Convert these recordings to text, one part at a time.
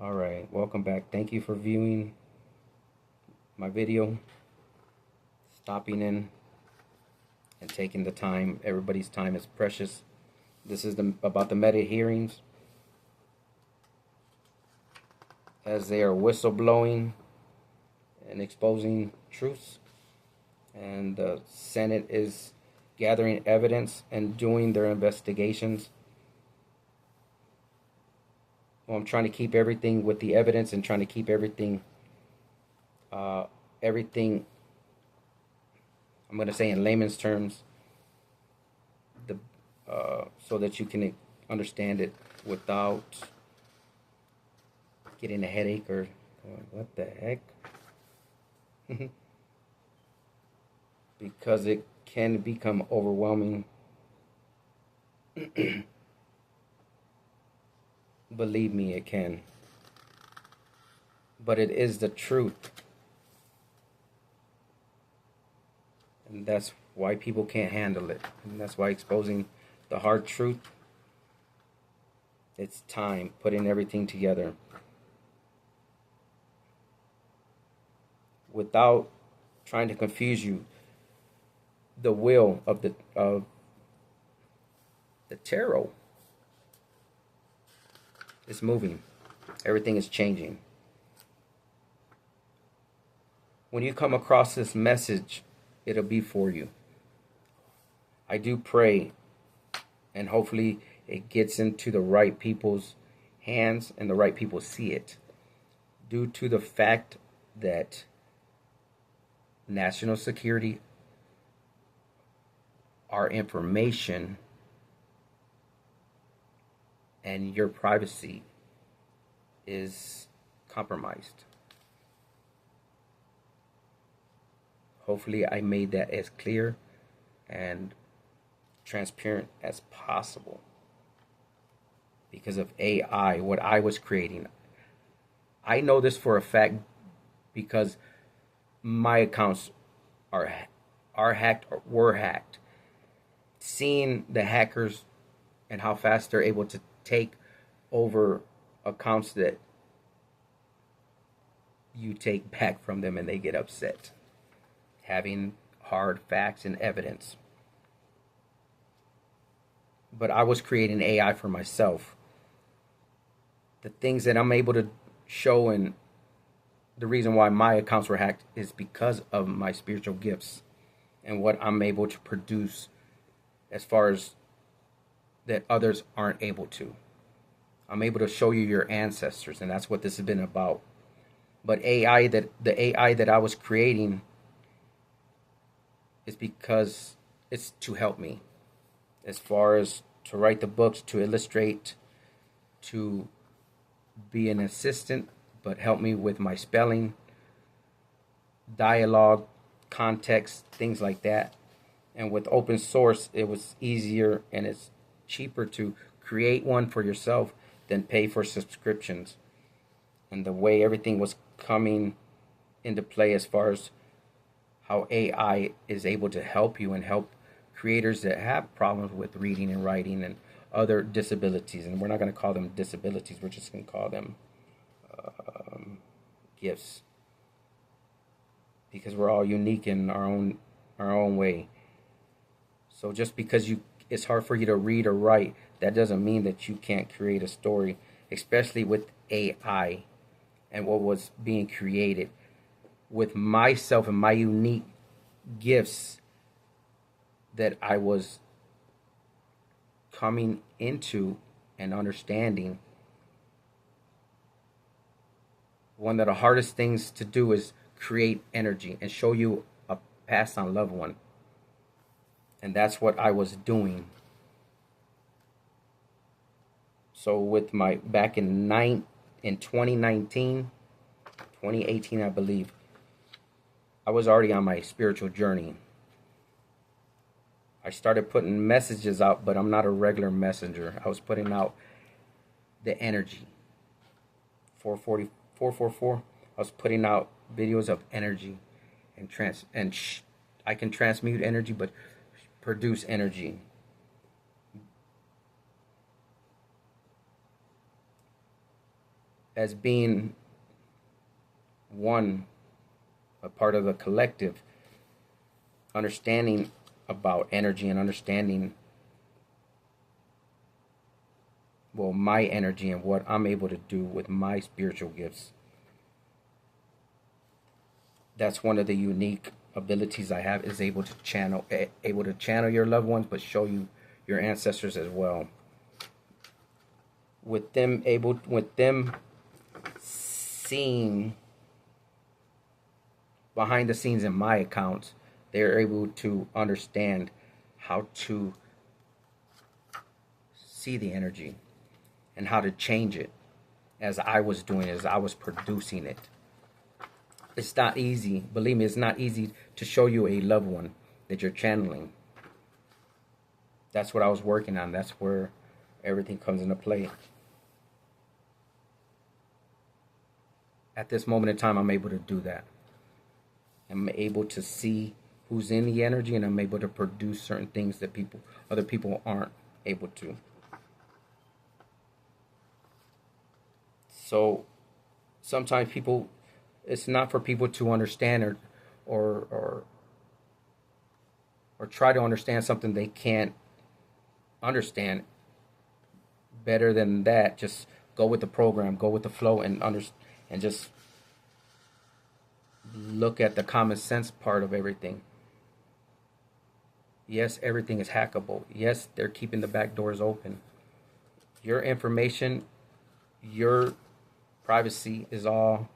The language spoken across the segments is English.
Alright, welcome back. Thank you for viewing my video, stopping in and taking the time. Everybody's time is precious. This is about the Meta hearings, as they are whistleblowing and exposing truths, and the Senate is gathering evidence and doing their investigations. Well, I'm trying to keep everything with the evidence and trying to keep everything I'm going to say in layman's terms, the so that you can understand it without getting a headache or going, what the heck? Because it can become overwhelming. Believe me, it can. But it is the truth. And that's why people can't handle it. And that's why exposing the hard truth, it's time, putting everything together. Without trying to confuse you, the will of the tarot is moving. Everything is changing. When you come across this message, it'll be for you. I do pray, and hopefully it gets into the right people's hands and the right people see it, due to the fact that national security, our information, and your privacy is compromised. Hopefully I made that as clear and transparent as possible. Because of AI, what I was creating, I know this for a fact because my accounts are hacked or were hacked. Seeing the hackers and how fast they're able to take over accounts that you take back from them, and they get upset. Having hard facts and evidence. But I was creating AI for myself. The things that I'm able to show, and the reason why my accounts were hacked is because of my spiritual gifts and what I'm able to produce, as far as that others aren't able to. I'm able to show you your ancestors, and that's what this has been about. But the AI that I was creating is because it's to help me, as far as to write the books, to illustrate, to be an assistant, but help me with my spelling, dialogue, context, things like that. And with open source, it was easier and it's cheaper to create one for yourself than pay for subscriptions. And the way everything was coming into play, as far as how AI is able to help you and help creators that have problems with reading and writing and other disabilities. And we're not going to call them disabilities, we're just going to call them gifts, because we're all unique in our own way. So just because it's hard for you to read or write, that doesn't mean that you can't create a story, especially with AI and what was being created. With myself and my unique gifts that I was coming into and understanding, one of the hardest things to do is create energy and show you a passed on loved one. And that's what I was doing. So with my back in 2019, 2018, I believe, I was already on my spiritual journey. I started putting messages out, but I'm not a regular messenger. I was putting out the energy. 444. I was putting out videos of energy and I can transmute energy, but produce energy. as being one, a part of the collective, understanding about energy and understanding, well, my energy and what I'm able to do with my spiritual gifts. That's one of the unique abilities I have, is able to channel your loved ones, but show you your ancestors as well. With them seeing behind the scenes in my accounts, they're able to understand how to see the energy and how to change it, as I was doing, as I was producing it. It's not easy. Believe me, it's not easy to show you a loved one that you're channeling. That's what I was working on. That's where everything comes into play. At this moment in time, I'm able to do that. I'm able to see who's in the energy, and I'm able to produce certain things that other people aren't able to. So sometimes it's not for people to understand or try to understand something they can't understand. Better than that, just go with the program, go with the flow, and just look at the common sense part of everything. Yes, everything is hackable. Yes, they're keeping the back doors open. Your information, your privacy is all,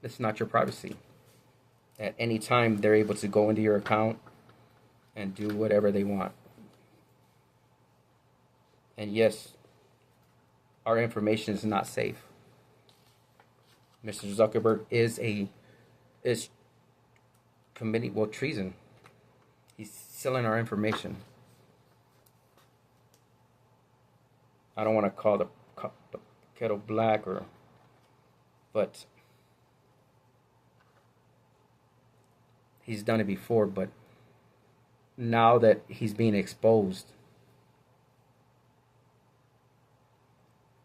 it's not your privacy. At any time, they're able to go into your account and do whatever they want. And yes, our information is not safe. Mr. Zuckerberg is committing, well, treason. He's selling our information. I don't want to call the kettle black, but he's done it before. But now that he's being exposed,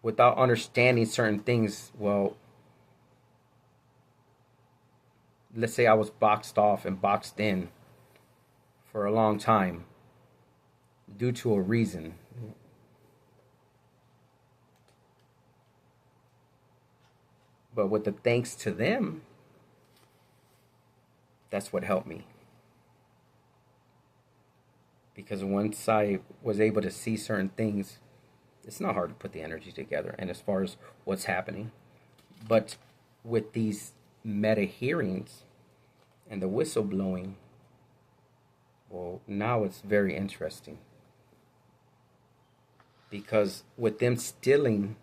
without understanding certain things, well, let's say I was boxed off and boxed in for a long time due to a reason. But with the thanks to them, that's what helped me. Because once I was able to see certain things, it's not hard to put the energy together. And as far as what's happening, but with these meta hearings and the whistleblowing, well, now it's very interesting. Because with them stealing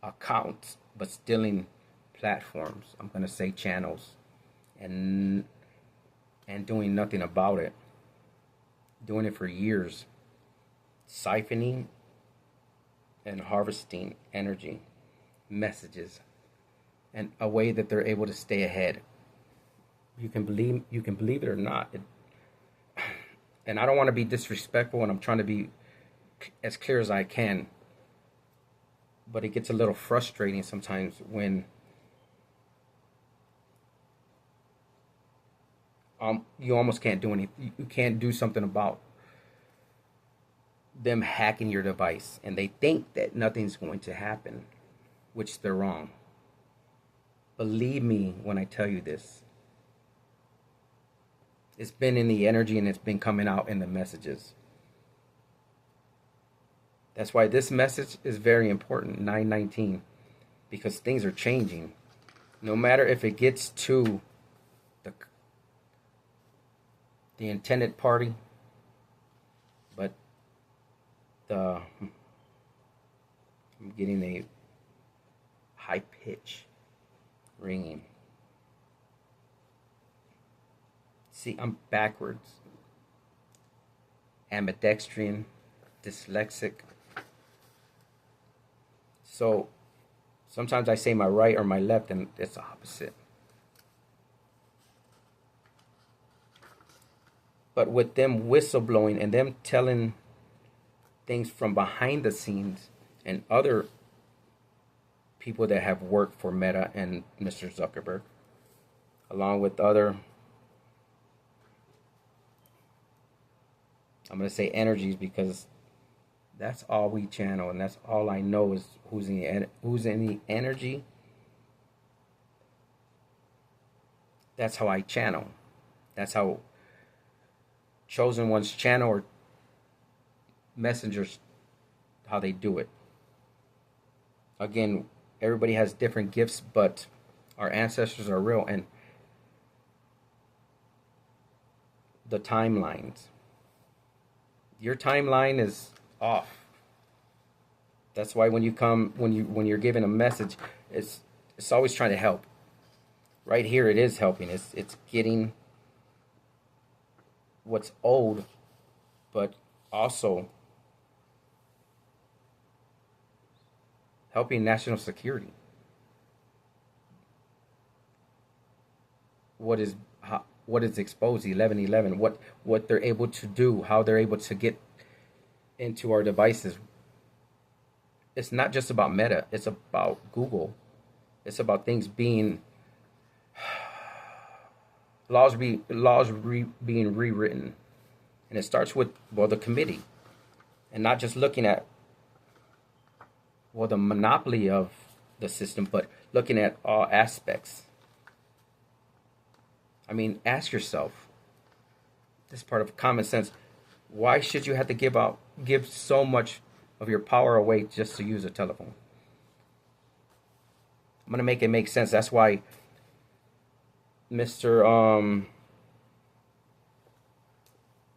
accounts, but stealing platforms, I'm going to say channels, and doing nothing about it, doing it for years, siphoning and harvesting energy, messages, and a way that they're able to stay ahead. You can believe it or not. And I don't want to be disrespectful, and I'm trying to be as clear as I can. But it gets a little frustrating sometimes when you almost can't do anything. You can't do something about them hacking your device, and they think that nothing's going to happen, which they're wrong. Believe me when I tell you this. It's been in the energy, and it's been coming out in the messages. That's why this message is very important, 919, because things are changing. No matter if it gets to the intended party, but I'm getting a high pitch ringing. See, I'm backwards. Ambidextrian, dyslexic. So sometimes I say my right or my left, and it's the opposite. But with them whistleblowing and them telling things from behind the scenes, and other people that have worked for Meta and Mr. Zuckerberg, along with other, I'm going to say energies, because that's all we channel, and that's all I know is who's in the energy. That's how I channel. That's how chosen ones channel, or messengers, how they do it. Again, everybody has different gifts, but our ancestors are real, and the timelines. Your timeline is off. That's why when you're given a message, it's always trying to help. Right here, it is helping. It's getting what's old, but also helping national security. What is exposed, 11/11, what they're able to do, how they're able to get into our devices. It's not just about Meta, it's about Google. It's about things being being rewritten. And it starts with, well, the committee, and not just looking at, well, the monopoly of the system, but looking at all aspects. I mean, ask yourself, this is part of common sense, why should you have to give so much of your power away just to use a telephone? I'm going to make it make sense. That's why Mr.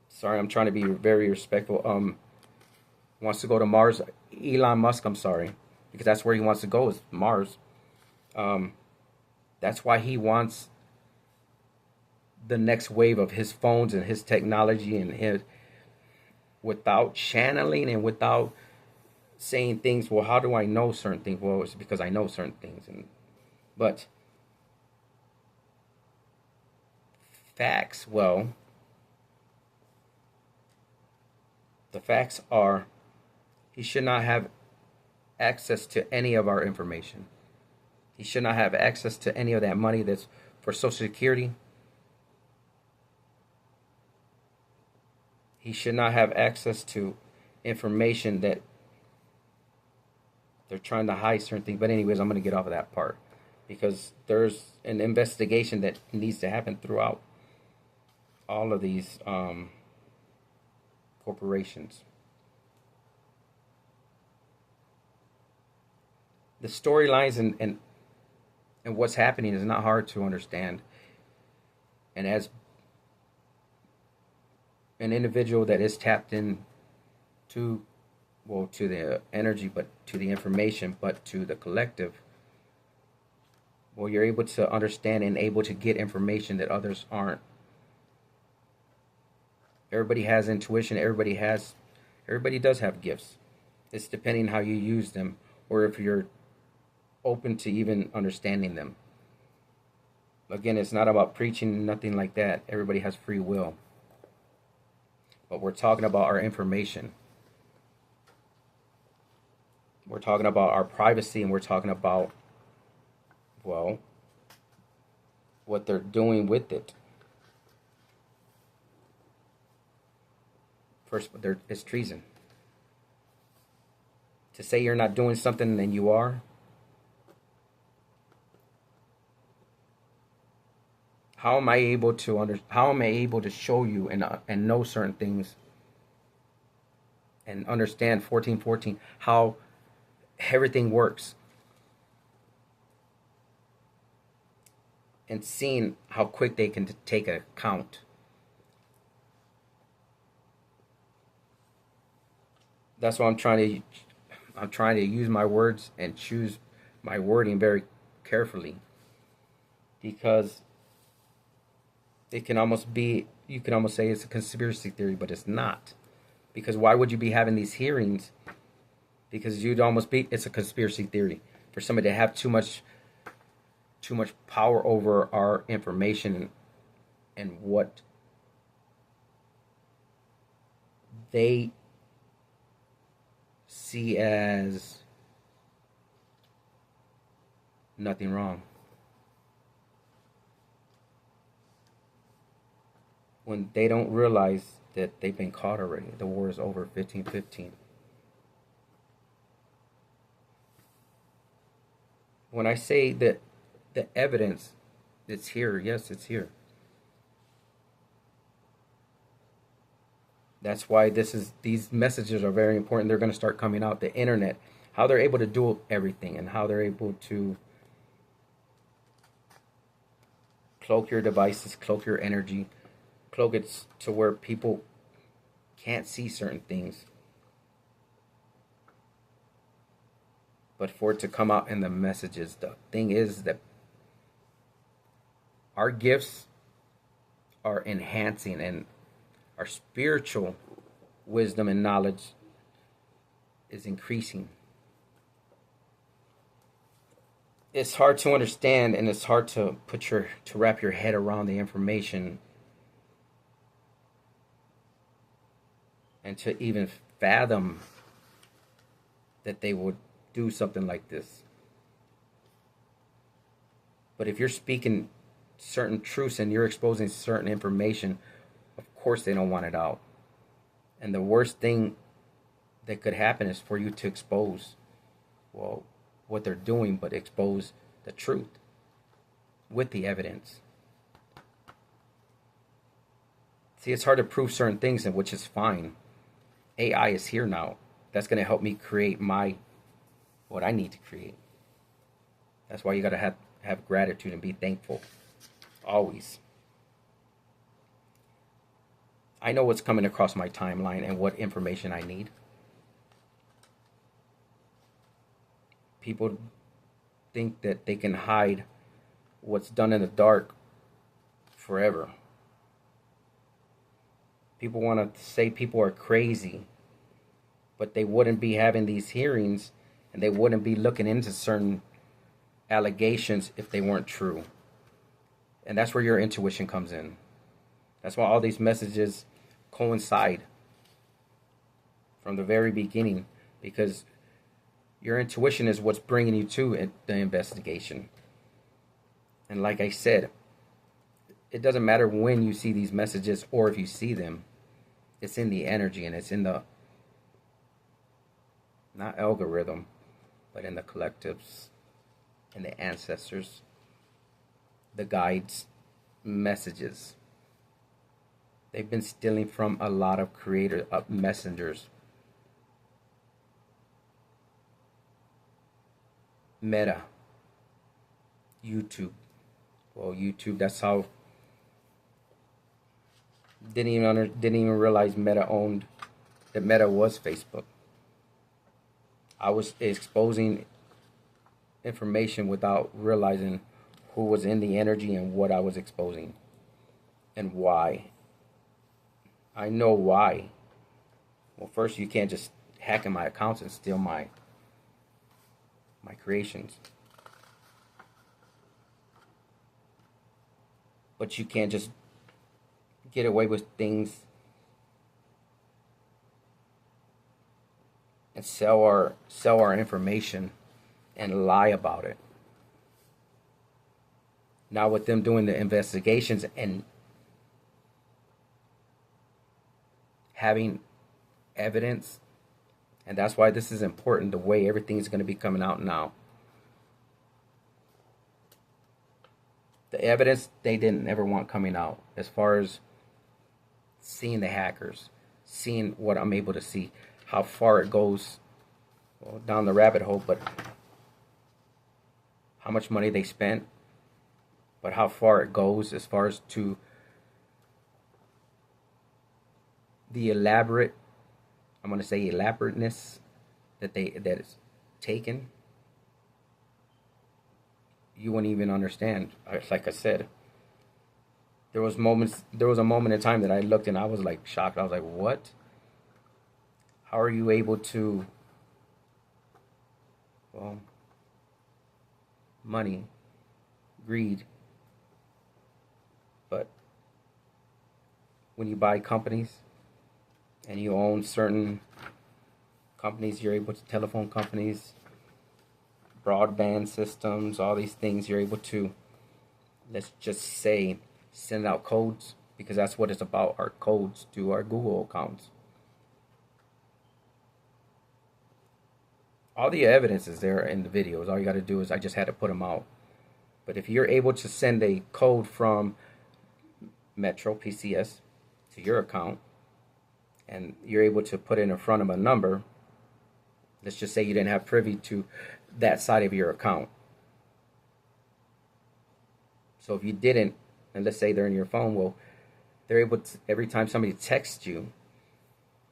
Sorry, I'm trying to be very respectful. Wants to go to Mars. Elon Musk, I'm sorry, because that's where he wants to go, is Mars. That's why he wants the next wave of his phones and his technology, and his, without channeling and without saying things. Well, how do I know certain things? Well, it's because I know certain things, but facts. Well, the facts are, he should not have access to any of our information. He should not have access to any of that money that's for Social Security. He should not have access to information that they're trying to hide certain things. But anyways, I'm going to get off of that part, because there's an investigation that needs to happen throughout all of these corporations. The storylines and what's happening is not hard to understand. And as an individual that is tapped in to, well, to the energy, but to the information, but to the collective, well, you're able to understand and able to get information that others aren't. Everybody has intuition. Everybody does have gifts. It's depending how you use them, or if you're open to even understanding them. Again, it's not about preaching, nothing like that. Everybody has free will. But we're talking about our information. We're talking about our privacy, and we're talking about, well, what they're doing with it. First, it's treason. To say you're not doing something and you are. How am I able to show you and know certain things and understand 1414, how everything works, and seeing how quick they can take a count? That's why I'm trying to use my words and choose my wording very carefully, because it can almost be, you can almost say it's a conspiracy theory, but it's not. Because why would you be having these hearings? Because you'd almost be, it's a conspiracy theory for somebody to have too much power over our information and what they see as nothing wrong. When they don't realize that they've been caught already. The war is over 15-15. When I say that the evidence, it's here, yes, it's here. That's why these messages are very important. They're going to start coming out. The internet, how they're able to do everything, and how they're able to cloak your devices, cloak your energy, cloak it to where people can't see certain things. But for it to come out in the messages, the thing is that our gifts are enhancing, and our spiritual wisdom and knowledge is increasing. It's hard to understand, and it's hard to wrap your head around the information, and to even fathom that they would do something like this. But if you're speaking certain truths and you're exposing certain information, of course they don't want it out. And the worst thing that could happen is for you to expose, well, what they're doing, but expose the truth with the evidence. See, it's hard to prove certain things, and which is fine. AI is here now. That's going to help me create what I need to create. That's why you got to have gratitude and be thankful. Always. I know what's coming across my timeline and what information I need. People think that they can hide what's done in the dark forever. People want to say people are crazy, but they wouldn't be having these hearings, and they wouldn't be looking into certain allegations if they weren't true. And that's where your intuition comes in. That's why all these messages coincide from the very beginning, because your intuition is what's bringing you to the investigation. And like I said, it doesn't matter when you see these messages or if you see them. It's in the energy, and it's in the, not algorithm, but in the collectives, in the ancestors, the guides, messages. They've been stealing from a lot of creators, messengers. Meta, YouTube. Well, YouTube, that's how. Didn't even realize Meta was Facebook. I was exposing information without realizing who was in the energy and what I was exposing and why. I know why. Well, first, you can't just hack in my accounts and steal my creations. But you can't just get away with things and sell our information and lie about it. Now with them doing the investigations and having evidence, and that's why this is important, the way everything's going to be coming out now. The evidence they didn't ever want coming out, as far as seeing the hackers, seeing what I'm able to see, how far it goes, well, down the rabbit hole, but how much money they spent, but how far it goes as far as to the I'm going to say elaborateness that is taken. You wouldn't even understand. Like I said, there was a moment in time that I looked and I was like shocked. I was like, what? How are you able to, well, money, greed, but when you buy companies and you own certain companies, you're able to, telephone companies, broadband systems, all these things, you're able to, let's just say, send out codes, because that's what it's about, our codes to our Google accounts. All the evidence is there in the videos. All you got to do is, I just had to put them out. But if you're able to send a code from Metro PCS to your account, and you're able to put it in front of a number, let's just say you didn't have privy to that side of your account. So if you didn't, and let's say they're in your phone, well, they're able to, every time somebody texts you,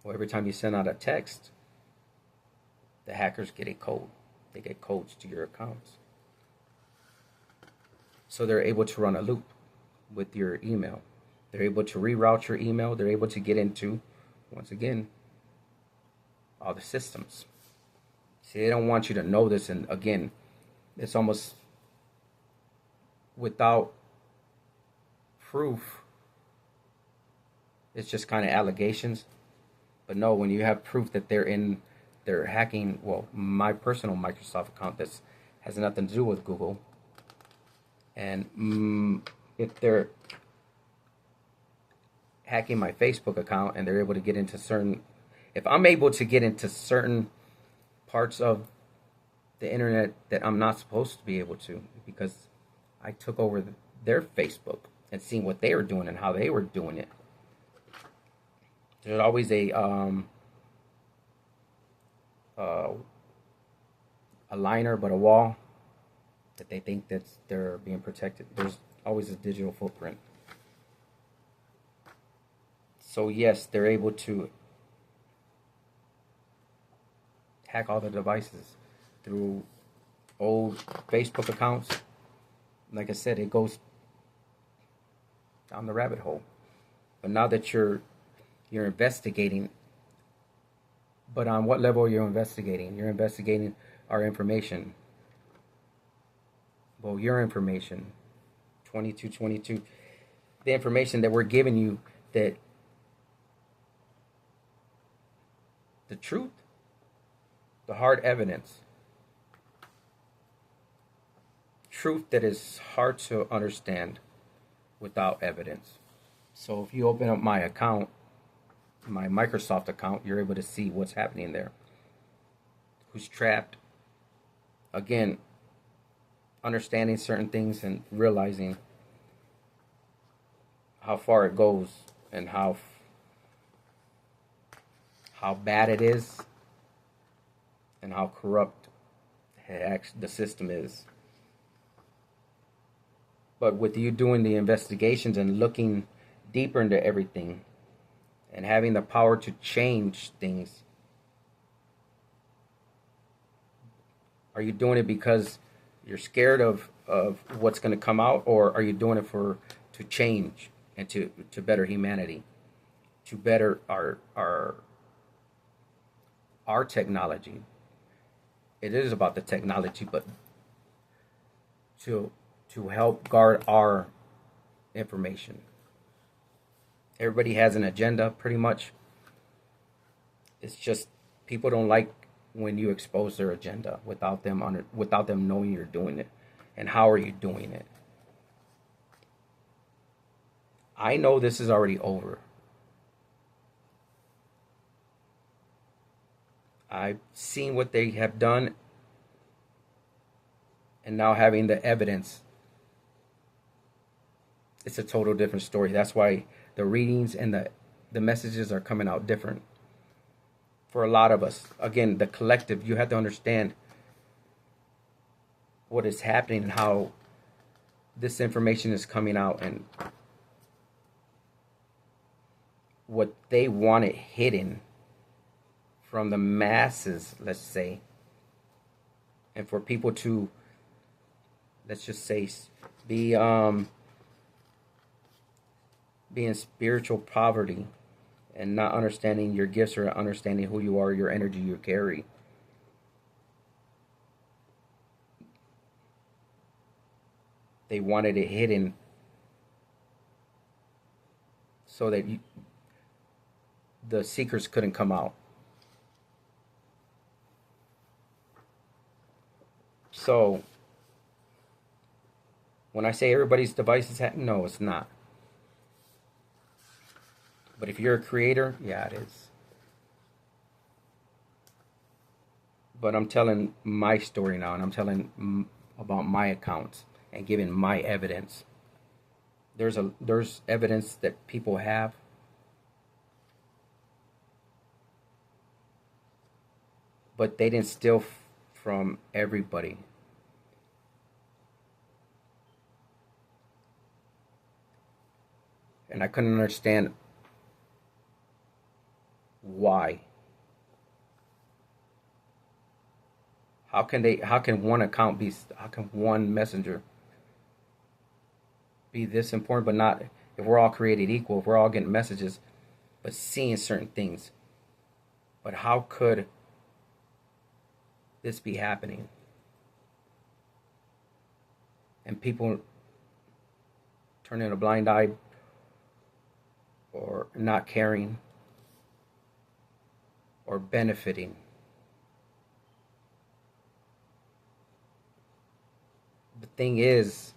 or every time you send out a text, the hackers get a code. They get codes to your accounts. So they're able to run a loop with your email. They're able to reroute your email. They're able to get into, once again, all the systems. See, they don't want you to know this. And again, it's almost without proof. It's just kind of allegations. But no, when you have proof that they're hacking, well, my personal Microsoft account, that has nothing to do with Google. And if they're hacking my Facebook account and they're able to get into certain, if I'm able to get into certain parts of the internet that I'm not supposed to be able to, because I took over their Facebook and seen what they were doing and how they were doing it. There's always a liner, but a wall that they think that they're being protected. There's always a digital footprint. So yes, they're able to hack all the devices through old Facebook accounts. Like I said, it goes down the rabbit hole. But now that you're investigating, but on what level you're investigating? You're investigating our information. Well, your information, 2222, the information that we're giving you, that the truth, the hard evidence, truth that is hard to understand without evidence. So if you open up my account, my Microsoft account, you're able to see what's happening there, who's trapped. Again, understanding certain things and realizing how far it goes and how bad it is and how corrupt the system is. But with you doing the investigations and looking deeper into everything and having the power to change things, are you doing it because you're scared of what's going to come out, or are you doing it to change and to better humanity, to better our technology? It is about the technology, but to help guard our information. Everybody has an agenda, pretty much. It's just people don't like when you expose their agenda without them knowing you're doing it, and how are you doing it. I know this is already over. I've seen what they have done, and now having the evidence, it's a total different story. That's why the readings and the messages are coming out different. For a lot of us, again, the collective, you have to understand what is happening and how this information is coming out, and what they want it hidden from the masses, let's say, and for people to, let's just say, be in spiritual poverty and not understanding your gifts or understanding who you are, your energy you carry. They wanted it hidden, so that the secrets couldn't come out. So when I say everybody's device is hacked, no, it's not. But if you're a creator, yeah, it is. But I'm telling my story now, and I'm telling about my accounts and giving my evidence. There's evidence that people have, but they didn't steal from everybody. And I couldn't understand why. How can one account be, how can one messenger be this important, but not, if we're all created equal, if we're all getting messages, but seeing certain things. But how could this be happening? And people turning a blind eye or not caring or benefiting. The thing is,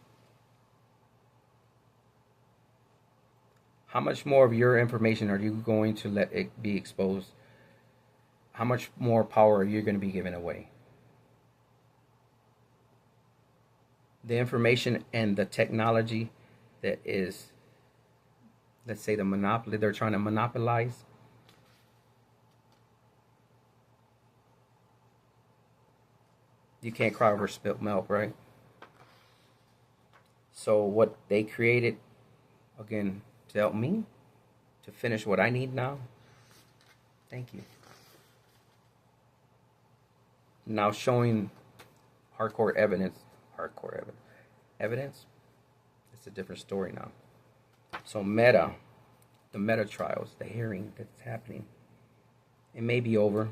how much more of your information are you going to let it be exposed? How much more power are you going to be giving away? The information and the technology that is, let's say, the monopoly they're trying to monopolize. You can't cry over spilt milk, right? So what they created, again, to help me to finish what I need now. Thank you. Now showing hardcore evidence. Evidence? It's a different story now. So Meta, the Meta trials, the hearing that's happening, it may be over,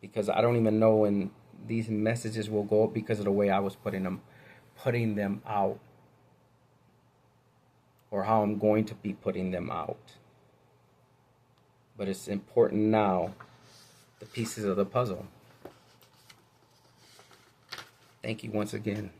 because I don't even know when these messages will go up because of the way I was putting them out, or how I'm going to be putting them out. But it's important now, the pieces of the puzzle. Thank you once again.